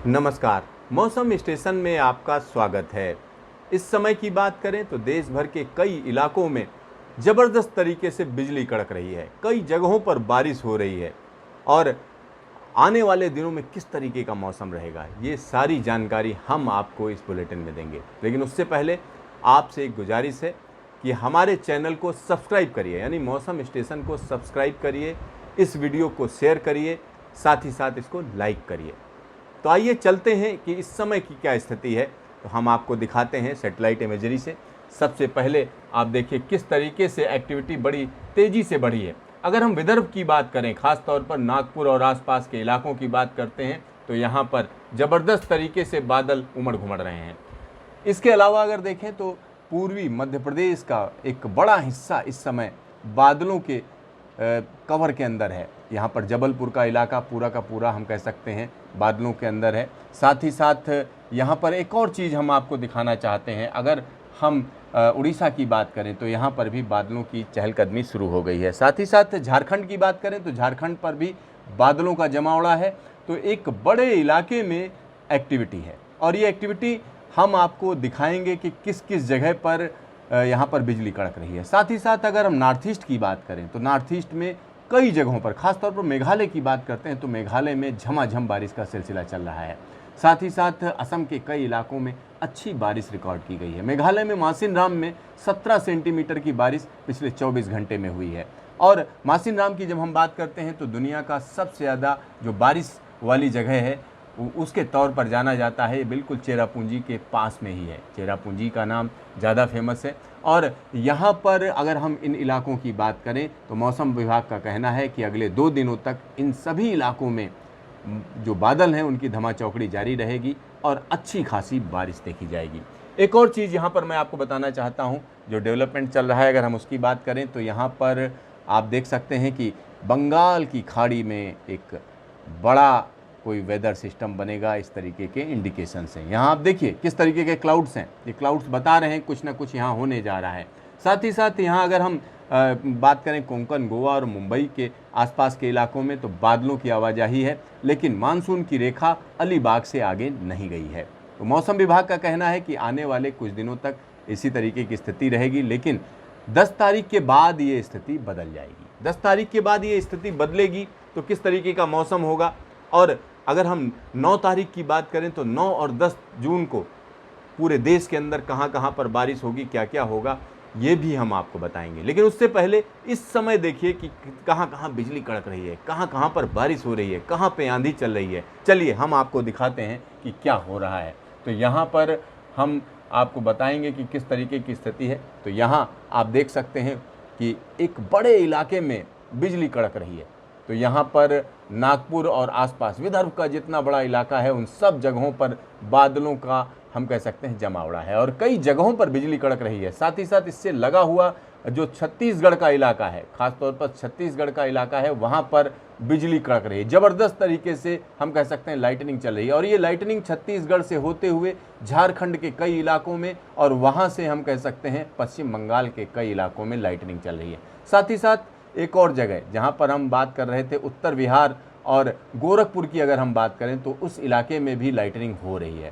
नमस्कार। मौसम स्टेशन में आपका स्वागत है। इस समय की बात करें तो देश भर के कई इलाकों में ज़बरदस्त तरीके से बिजली कड़क रही है, कई जगहों पर बारिश हो रही है और आने वाले दिनों में किस तरीके का मौसम रहेगा, ये सारी जानकारी हम आपको इस बुलेटिन में देंगे। लेकिन उससे पहले आपसे एक गुजारिश है कि हमारे चैनल को सब्सक्राइब करिए, यानी मौसम स्टेशन को सब्सक्राइब करिए, इस वीडियो को शेयर करिए, साथ ही साथ इसको लाइक करिए। तो आइए चलते हैं कि इस समय की क्या स्थिति है, तो हम आपको दिखाते हैं सैटेलाइट इमेजरी से। सबसे पहले आप देखिए किस तरीके से एक्टिविटी बड़ी तेज़ी से बढ़ी है। अगर हम विदर्भ की बात करें, ख़ास तौर पर नागपुर और आसपास के इलाकों की बात करते हैं, तो यहाँ पर ज़बरदस्त तरीके से बादल उमड़ घुमड़ रहे हैं। इसके अलावा अगर देखें तो पूर्वी मध्य प्रदेश का एक बड़ा हिस्सा इस समय बादलों के कवर के अंदर है। यहाँ पर जबलपुर का इलाका पूरा का पूरा हम कह सकते हैं बादलों के अंदर है। साथ ही साथ यहाँ पर एक और चीज़ हम आपको दिखाना चाहते हैं। अगर हम उड़ीसा की बात करें तो यहाँ पर भी बादलों की चहलकदमी शुरू हो गई है। साथ ही साथ झारखंड की बात करें तो झारखंड पर भी बादलों का जमावड़ा है। तो एक बड़े इलाके में एक्टिविटी है और ये एक्टिविटी हम आपको दिखाएंगे कि किस किस जगह पर यहाँ पर बिजली कड़क रही है। साथ ही साथ अगर हम नॉर्थ ईस्ट की बात करें तो नॉर्थ ईस्ट में कई जगहों पर, खासतौर पर मेघालय की बात करते हैं तो मेघालय में झमाझम बारिश का सिलसिला चल रहा है। साथ ही साथ असम के कई इलाकों में अच्छी बारिश रिकॉर्ड की गई है। मेघालय में मासिनराम में 17 सेंटीमीटर की बारिश पिछले 24 घंटे में हुई है। और मासिनराम की जब हम बात करते हैं तो दुनिया का सबसे ज़्यादा जो बारिश वाली जगह है उसके तौर पर जाना जाता है। ये बिल्कुल चेरापूंजी के पास में ही है। चेरापूंजी का नाम ज़्यादा फेमस है। और यहाँ पर अगर हम इन इलाकों की बात करें तो मौसम विभाग का कहना है कि अगले 2 दिनों तक इन सभी इलाकों में जो बादल हैं उनकी धमाचौकड़ी जारी रहेगी और अच्छी खासी बारिश देखी जाएगी। एक और चीज़ यहाँ पर मैं आपको बताना चाहता हूँ, जो डेवलपमेंट चल रहा है अगर हम उसकी बात करें तो यहाँ पर आप देख सकते हैं कि बंगाल की खाड़ी में एक बड़ा कोई वेदर सिस्टम बनेगा। इस तरीके के इंडिकेशंस हैं। यहाँ आप देखिए किस तरीके के क्लाउड्स हैं। ये क्लाउड्स बता रहे हैं कुछ ना कुछ यहाँ होने जा रहा है। साथ ही साथ यहाँ अगर हम बात करें कोंकण, गोवा और मुंबई के आसपास के इलाकों में तो बादलों की आवाजाही है, लेकिन मानसून की रेखा अलीबाग से आगे नहीं गई है। तो मौसम विभाग का कहना है कि आने वाले कुछ दिनों तक इसी तरीके की स्थिति रहेगी, लेकिन 10 तारीख के बाद ये स्थिति बदल जाएगी। 10 तारीख के बाद ये स्थिति बदलेगी तो किस तरीके का मौसम होगा। और अगर हम 9 तारीख की बात करें तो 9 और 10 जून को पूरे देश के अंदर कहां कहां पर बारिश होगी, क्या क्या होगा, ये भी हम आपको बताएंगे। लेकिन उससे पहले इस समय देखिए कि कहां कहां बिजली कड़क रही है, कहां कहां पर बारिश हो रही है, कहां पे आंधी चल रही है। चलिए हम आपको दिखाते हैं कि क्या हो रहा है। तो यहाँ पर हम आपको बताएंगे कि किस तरीके की स्थिति है। तो यहाँ आप देख सकते हैं कि एक बड़े इलाके में बिजली कड़क रही है। तो यहाँ पर नागपुर और आसपास विदर्भ का जितना बड़ा इलाका है उन सब जगहों पर बादलों का हम कह सकते हैं जमावड़ा है और कई जगहों पर बिजली कड़क रही है। साथ ही साथ इससे लगा हुआ जो छत्तीसगढ़ का इलाका है, खासतौर पर छत्तीसगढ़ का इलाका है, वहाँ पर बिजली कड़क रही है। ज़बरदस्त तरीके से हम कह सकते हैं लाइटनिंग चल रही है और ये लाइटनिंग छत्तीसगढ़ से होते हुए झारखंड के कई इलाकों में और वहाँ से हम कह सकते हैं पश्चिम बंगाल के कई इलाकों में लाइटनिंग चल रही है। साथ ही साथ एक और जगह जहाँ पर हम बात कर रहे थे उत्तर बिहार और गोरखपुर की, अगर हम बात करें तो उस इलाके में भी लाइटनिंग हो रही है।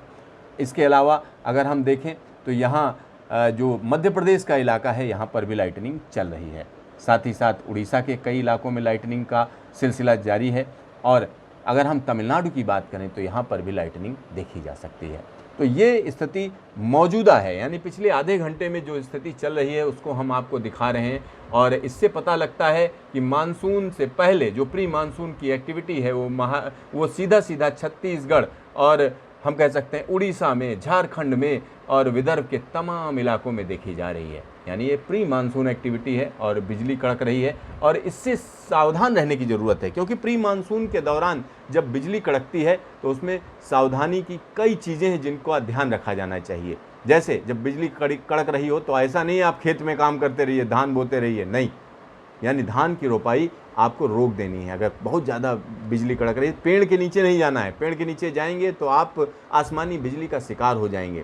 इसके अलावा अगर हम देखें तो यहाँ जो मध्य प्रदेश का इलाका है यहाँ पर भी लाइटनिंग चल रही है। साथ ही साथ उड़ीसा के कई इलाकों में लाइटनिंग का सिलसिला जारी है और अगर हम तमिलनाडु की बात करें तो यहाँ पर भी लाइटनिंग देखी जा सकती है। तो ये स्थिति मौजूदा है, यानी पिछले आधे घंटे में जो स्थिति चल रही है उसको हम आपको दिखा रहे हैं और इससे पता लगता है कि मानसून से पहले जो प्री मानसून की एक्टिविटी है वो सीधा छत्तीसगढ़ और हम कह सकते हैं उड़ीसा में, झारखंड में और विदर्भ के तमाम इलाकों में देखी जा रही है। यानी ये प्री मानसून एक्टिविटी है और बिजली कड़क रही है और इससे सावधान रहने की ज़रूरत है, क्योंकि प्री मानसून के दौरान जब बिजली कड़कती है तो उसमें सावधानी की कई चीज़ें हैं जिनको ध्यान रखा जाना चाहिए। जैसे जब बिजली कड़क रही हो तो ऐसा नहीं आप खेत में काम करते रहिए, धान बोते रहिए, नहीं, यानी धान की रोपाई आपको रोक देनी है। अगर बहुत ज़्यादा बिजली कड़क रही है, पेड़ के नीचे नहीं जाना है। पेड़ के नीचे जाएंगे तो आप आसमानी बिजली का शिकार हो जाएंगे।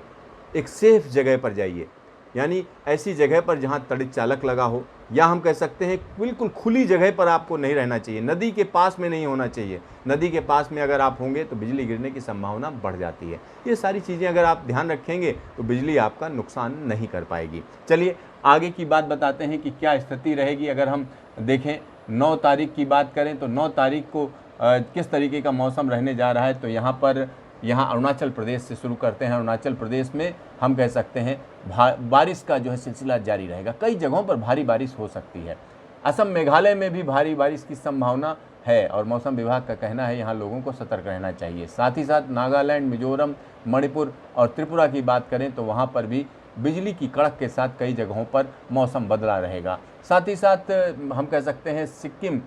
एक सेफ जगह पर जाइए, यानी ऐसी जगह पर जहाँ तड़ित चालक लगा हो, या हम कह सकते हैं बिल्कुल खुली जगह पर आपको नहीं रहना चाहिए, नदी के पास में नहीं होना चाहिए। नदी के पास में अगर आप होंगे तो बिजली गिरने की संभावना बढ़ जाती है। ये सारी चीज़ें अगर आप ध्यान रखेंगे तो बिजली आपका नुकसान नहीं कर पाएगी। चलिए आगे की बात बताते हैं कि क्या स्थिति रहेगी। अगर हम देखें 9 तारीख की बात करें तो 9 तारीख को किस तरीके का मौसम रहने जा रहा है, तो यहाँ अरुणाचल प्रदेश से शुरू करते हैं। अरुणाचल प्रदेश में हम कह सकते हैं बारिश का जो है सिलसिला जारी रहेगा, कई जगहों पर भारी बारिश हो सकती है। असम मेघालय में भी भारी बारिश की संभावना है और मौसम विभाग का कहना है यहाँ लोगों को सतर्क रहना चाहिए। साथ ही साथ नागालैंड, मिजोरम, मणिपुर और त्रिपुरा की बात करें तो वहाँ पर भी बिजली की कड़क के साथ कई जगहों पर मौसम बदला रहेगा। साथ ही साथ हम कह सकते हैं सिक्किम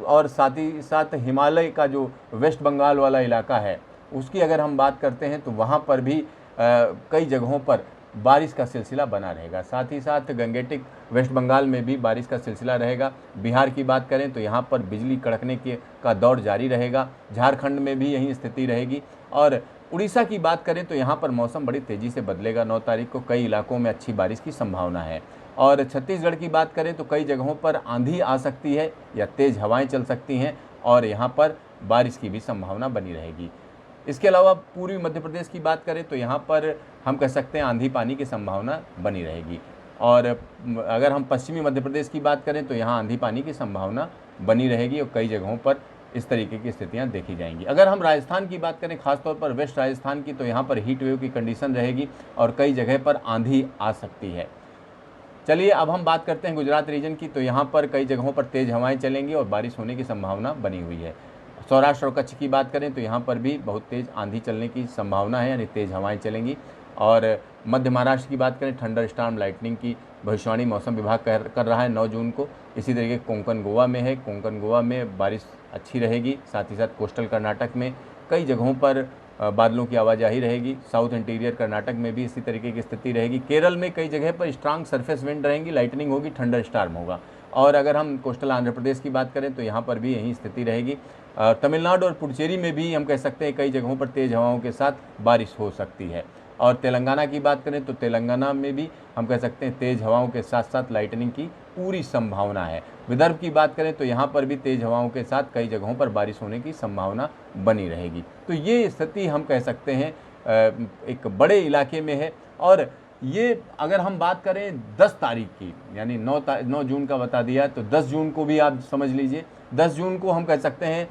और साथ ही साथ हिमालय का जो वेस्ट बंगाल वाला इलाका है उसकी अगर हम बात करते हैं तो वहाँ पर भी कई जगहों पर बारिश का सिलसिला बना रहेगा। साथ ही साथ गंगेटिक वेस्ट बंगाल में भी बारिश का सिलसिला रहेगा। बिहार की बात करें तो यहाँ पर बिजली कड़कने का दौर जारी रहेगा। झारखंड में भी यही स्थिति रहेगी। और उड़ीसा की बात करें तो यहाँ पर मौसम बड़ी तेज़ी से बदलेगा। 9 तारीख को कई इलाकों में अच्छी बारिश की संभावना है। और छत्तीसगढ़ की बात करें तो कई जगहों पर आंधी आ सकती है या तेज़ हवाएं चल सकती हैं और यहाँ पर बारिश की भी संभावना बनी रहेगी। इसके अलावा पूर्वी मध्य प्रदेश की बात करें तो यहाँ पर हम कह सकते हैं आंधी पानी की संभावना बनी रहेगी। और अगर हम पश्चिमी मध्य प्रदेश की बात करें तो यहाँ आंधी पानी की संभावना बनी रहेगी और कई जगहों पर इस तरीके की स्थितियाँ देखी जाएंगी। अगर हम राजस्थान की बात करें, खासतौर पर वेस्ट राजस्थान की, तो यहाँ पर हीट वेव की कंडीशन रहेगी और कई जगह पर आंधी आ सकती है। चलिए अब हम बात करते हैं गुजरात रीजन की, तो यहाँ पर कई जगहों पर तेज़ हवाएं चलेंगी और बारिश होने की संभावना बनी हुई है। सौराष्ट्र और कच्छ की बात करें तो यहाँ पर भी बहुत तेज़ आंधी चलने की संभावना है, यानी तेज़ हवाएं चलेंगी। और मध्य महाराष्ट्र की बात करें, थंडर स्टॉर्म लाइटनिंग की भविष्यवाणी मौसम विभाग कर रहा है 9 जून को। इसी तरीके कोंकण गोवा में है, कोंकण गोवा में बारिश अच्छी रहेगी। साथ ही साथ कोस्टल कर्नाटक में कई जगहों पर बादलों की आवाजाही रहेगी। साउथ इंटीरियर कर्नाटक में भी इसी तरीके की स्थिति रहेगी। केरल में कई जगह पर स्ट्रांग सरफेस विंड रहेंगी, लाइटनिंग होगी, थंडर स्टॉर्म होगा। और अगर हम कोस्टल आंध्र प्रदेश की बात करें तो यहाँ पर भी यही स्थिति रहेगी। तमिलनाडु और पुडुचेरी में भी हम कह सकते हैं कई जगहों पर तेज़ हवाओं के साथ बारिश हो सकती है। और तेलंगाना की बात करें तो तेलंगाना में भी हम कह सकते हैं तेज़ हवाओं के साथ साथ लाइटनिंग की पूरी संभावना है। विदर्भ की बात करें तो यहाँ पर भी तेज़ हवाओं के साथ कई जगहों पर बारिश होने की संभावना बनी रहेगी। तो ये स्थिति हम कह सकते हैं एक बड़े इलाके में है। और ये अगर हम बात करें 10 तारीख की, यानी 9 जून का बता दिया, तो 10 जून को भी आप समझ लीजिए। 10 जून को हम कह सकते हैं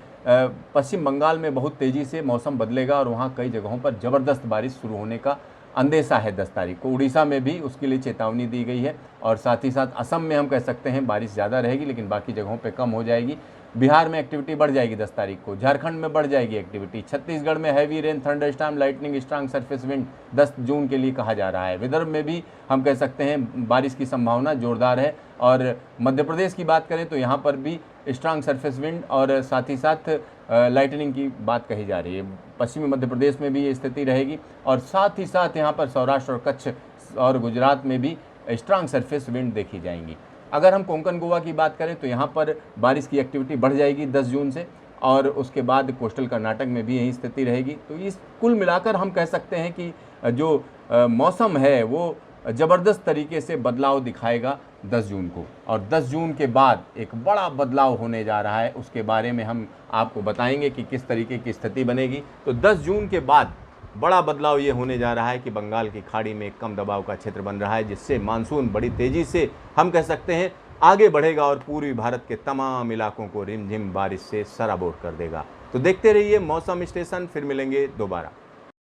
पश्चिम बंगाल में बहुत तेज़ी से मौसम बदलेगा और वहाँ कई जगहों पर ज़बरदस्त बारिश शुरू होने का अंदेशा है 10 तारीख को। उड़ीसा में भी उसके लिए चेतावनी दी गई है। और साथ ही साथ असम में हम कह सकते हैं बारिश ज़्यादा रहेगी लेकिन बाकी जगहों पे कम हो जाएगी। बिहार में एक्टिविटी बढ़ जाएगी 10 तारीख को, झारखंड में बढ़ जाएगी एक्टिविटी। छत्तीसगढ़ में heavy rain, thunder storm, lightning, strong surface wind 10 जून के लिए कहा जा रहा है। विदर्भ में भी हम कह सकते हैं बारिश की संभावना जोरदार है। और मध्य प्रदेश की बात करें तो यहाँ पर भी स्ट्रांग सरफेस विंड और साथ ही साथ लाइटनिंग की बात कही जा रही है। पश्चिमी मध्य प्रदेश में भी ये स्थिति रहेगी और साथ ही साथ यहाँ पर सौराष्ट्र और कच्छ और गुजरात में भी स्ट्रांग सरफेस विंड देखी जाएंगी। अगर हम कोंकण गोवा की बात करें तो यहाँ पर बारिश की एक्टिविटी बढ़ जाएगी 10 जून से और उसके बाद कोस्टल कर्नाटक में भी यही स्थिति रहेगी। तो इस कुल मिलाकर हम कह सकते हैं कि जो मौसम है वो ज़बरदस्त तरीके से बदलाव दिखाएगा 10 जून को। और 10 जून के बाद एक बड़ा बदलाव होने जा रहा है, उसके बारे में हम आपको बताएंगे कि किस तरीके की स्थिति बनेगी। तो 10 जून के बाद बड़ा बदलाव ये होने जा रहा है कि बंगाल की खाड़ी में कम दबाव का क्षेत्र बन रहा है, जिससे मानसून बड़ी तेज़ी से हम कह सकते हैं आगे बढ़ेगा और पूर्वी भारत के तमाम इलाकों को रिमझिम बारिश से सराबोर कर देगा। तो देखते रहिए मौसम स्टेशन, फिर मिलेंगे दोबारा।